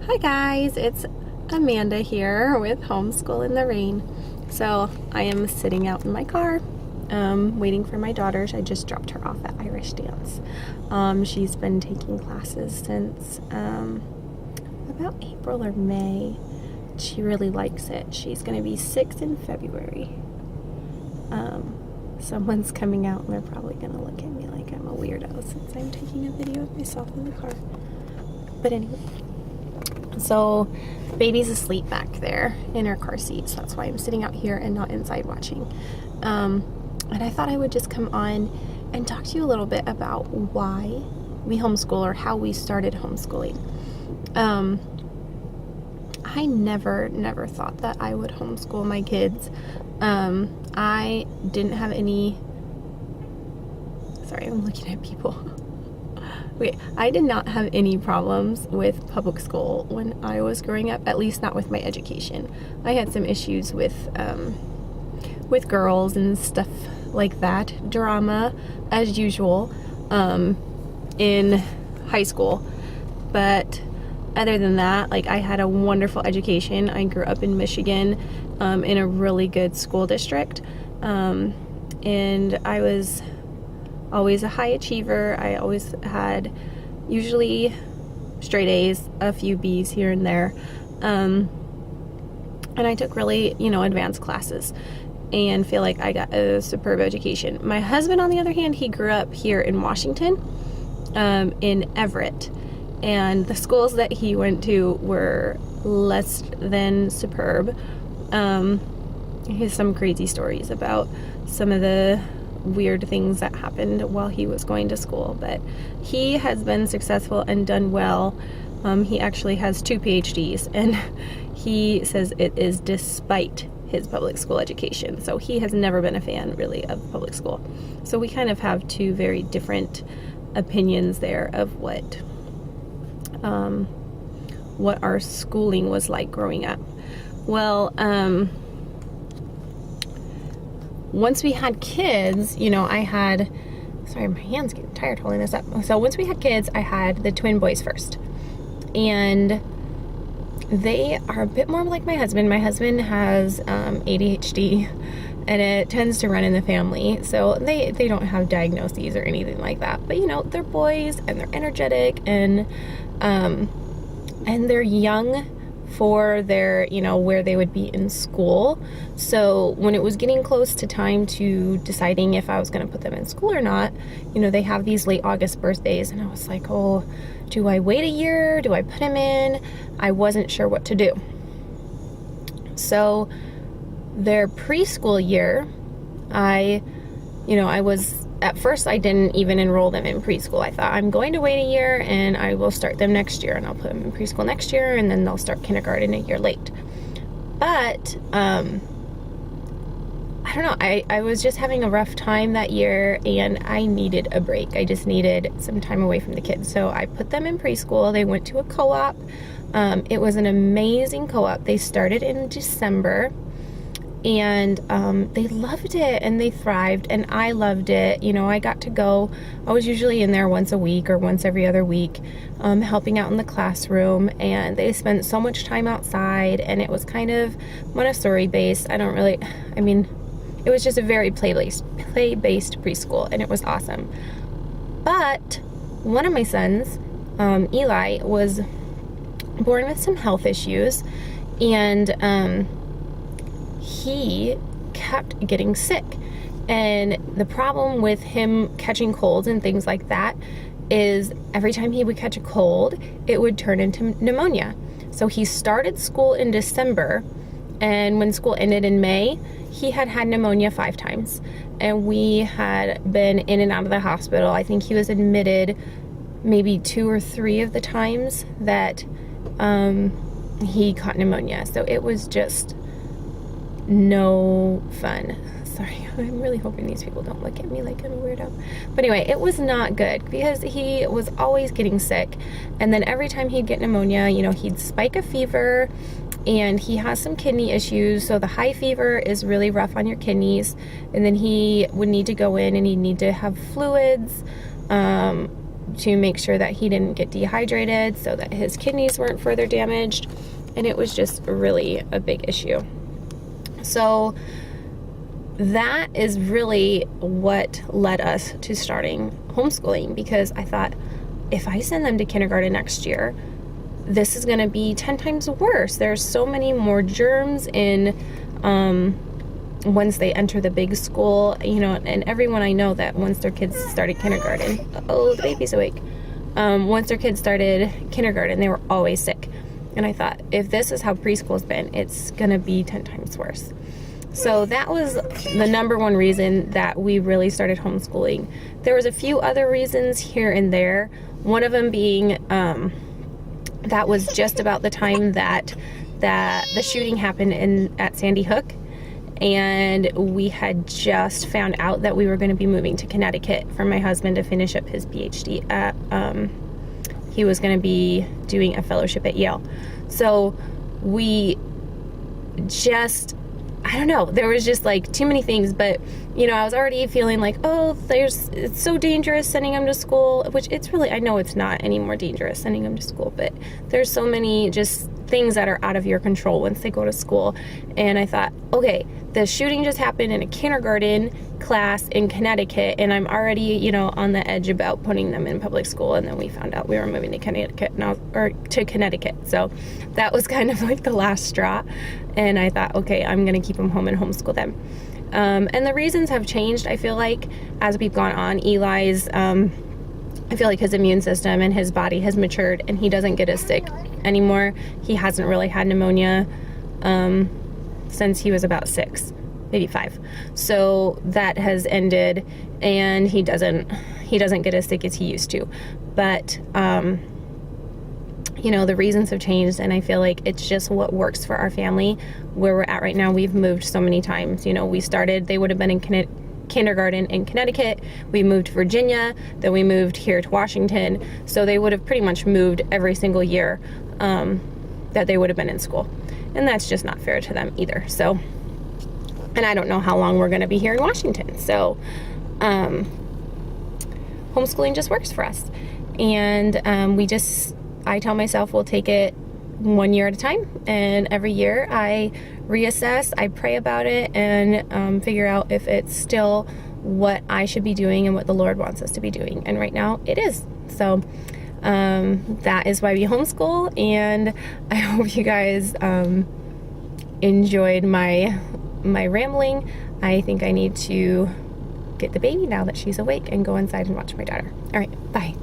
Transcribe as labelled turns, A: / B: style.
A: Hi guys, it's Amanda here with Homeschool in the Rain. So I am sitting out in my car waiting for my daughter. I just dropped her off at Irish Dance. She's been taking classes since about April or May. She really likes it. She's going to be 6 in February. Someone's coming out and they're probably going to look at me like I'm a weirdo since I'm taking a video of myself in the car. But anyway. So baby's asleep back there in her car seat, so that's why I'm sitting out here and not inside watching. And I thought I would just come on and talk to you a little bit about why we homeschool or how we started homeschooling. I never thought that I would homeschool my kids. I didn't have any, sorry, I'm looking at people. I did not have any problems with public school when I was growing up, at least not with my education. I had some issues with girls and stuff like that, drama as usual, in high school. But other than that, like, I had a wonderful education. I grew up in Michigan, in a really good school district, and I was always a high achiever. I always had usually straight A's, a few B's here and there. And I took really, advanced classes and feel like I got a superb education. My husband, on the other hand, he grew up here in Washington, in Everett. And the schools that he went to were less than superb. He has some crazy stories about some of the weird things that happened while he was going to school, but he has been successful and done well. He actually has 2 PhDs, and he says it is despite his public school education. So he has never been a fan really of public school. So we kind of have 2 very different opinions there of what our schooling was like growing up. Well, once we had kids, sorry, my hand's getting tired holding this up. So once we had kids, I had the twin boys first. And they are a bit more like my husband. My husband has ADHD, and it tends to run in the family. So they don't have diagnoses or anything like that. But, they're boys, and they're energetic, and they're young for their, where they would be in school. So when it was getting close to time to deciding if I was going to put them in school or not, they have these late August birthdays, and I was like, oh, do I wait a year? Do I put them in? I wasn't sure what to do. So their preschool year, at first I didn't even enroll them in preschool. I thought, I'm going to wait a year and I will start them next year, and I'll put them in preschool next year, and then they'll start kindergarten a year late. But I don't know, I was just having a rough time that year, and I needed a break. I just needed some time away from the kids. So I put them in preschool. They went to a co-op. It was an amazing co-op. They started in December. And they loved it, and they thrived, and I loved it. I got to go. I was usually in there once a week or once every other week, helping out in the classroom, and they spent so much time outside, and it was kind of Montessori based. It was just a very play-based preschool, and it was awesome. But one of my sons, Eli, was born with some health issues, and he kept getting sick. And the problem with him catching colds and things like that is every time he would catch a cold, it would turn into pneumonia. So he started school in December, and when school ended in May, he had pneumonia 5 times. And we had been in and out of the hospital. I think he was admitted maybe 2 or 3 of the times that he caught pneumonia. So it was just no fun. Sorry, I'm really hoping these people don't look at me like I'm a weirdo. But anyway, it was not good because he was always getting sick. And then every time he'd get pneumonia, he'd spike a fever, and he has some kidney issues. So the high fever is really rough on your kidneys. And then he would need to go in and he'd need to have fluids. to make sure that he didn't get dehydrated so that his kidneys weren't further damaged. And it was just really a big issue. So that is really what led us to starting homeschooling, because I thought, if I send them to kindergarten next year, this is going to be 10 times worse. There's so many more germs in once they enter the big school, you know, and everyone I know that once their kids started kindergarten, oh, the baby's awake. Once their kids started kindergarten, they were always sick. And I thought, if this is how preschool's been, it's going to be 10 times worse. So that was the number one reason that we really started homeschooling. There was a few other reasons here and there. One of them being that was just about the time that the shooting happened at Sandy Hook. And we had just found out that we were going to be moving to Connecticut for my husband to finish up his PhD at, he was going to be doing a fellowship at Yale. So we just, I don't know, there was just like too many things, but you know, I was already feeling like, oh, it's so dangerous sending him to school, which it's really, I know it's not any more dangerous sending him to school, but there's so many just things that are out of your control once they go to school. And I thought, okay, the shooting just happened in a kindergarten class in Connecticut, and I'm already, you know, on the edge about putting them in public school. And then we found out we were moving to Connecticut, to Connecticut. So that was kind of like the last straw. And I thought, okay, I'm going to keep them home and homeschool them. And the reasons have changed, I feel like, as we've gone on. Eli's, I feel like his immune system and his body has matured, and he doesn't get as sick anymore. He hasn't really had pneumonia since he was about 6, maybe 5. So that has ended, and he doesn't get as sick as he used to. But you know, the reasons have changed, and I feel like it's just what works for our family. Where we're at right now, we've moved so many times. You know, they would have been in kindergarten in Connecticut, we moved to Virginia, then we moved here to Washington. So they would have pretty much moved every single year that they would have been in school. And that's just not fair to them either. So, and I don't know how long we're going to be here in Washington. So homeschooling just works for us. And I tell myself we'll take it 1 year at a time, and every year I reassess, I pray about it, and figure out if it's still what I should be doing and what the Lord wants us to be doing. And right now it is. So that is why we homeschool, and I hope you guys enjoyed my rambling. I think I need to get the baby now that she's awake and go inside and watch my daughter. All right, bye.